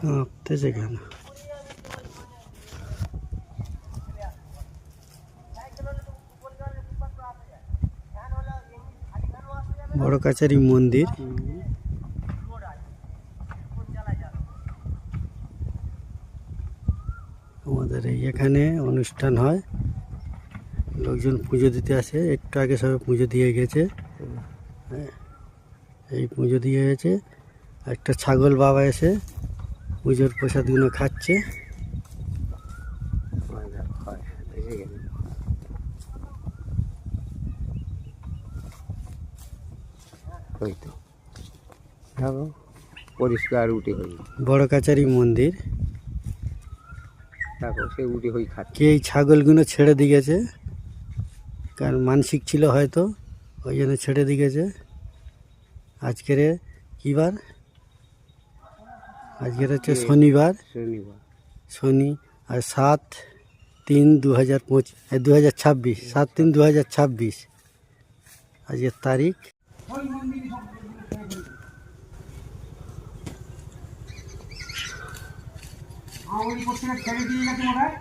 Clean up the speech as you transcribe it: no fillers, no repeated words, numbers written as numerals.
কাঁপতেছে কেন? বড় কাছারি মন্দির। আমাদের এখানে অনুষ্ঠান হয়, লোকজন পুজো দিতে আসে। একটু আগে সবাই পুজো দিয়ে গেছে। এই পুজো দিয়ে গেছে। একটা ছাগল বাবা এসে পুজোর প্রসাদগুলো খাচ্ছে। পরিষ্কার উঠে হই, বড় কাছারি মন্দির। দেখো সে উঠে হই খাচ্ছে। কে এই ছাগলগুলো ছেড়ে দিয়ে গেছে, কারণ মানসিক ছিল হয়তো, ওই জন্য ছেড়ে দিয়ে গেছে। আজকের কী বার? আজকের হচ্ছে শনিবার। শনি আর 7/3/2025, 7/3/2026 আজকের তারিখ। ছেড়ে দিয়ে গেছে মনে হয়।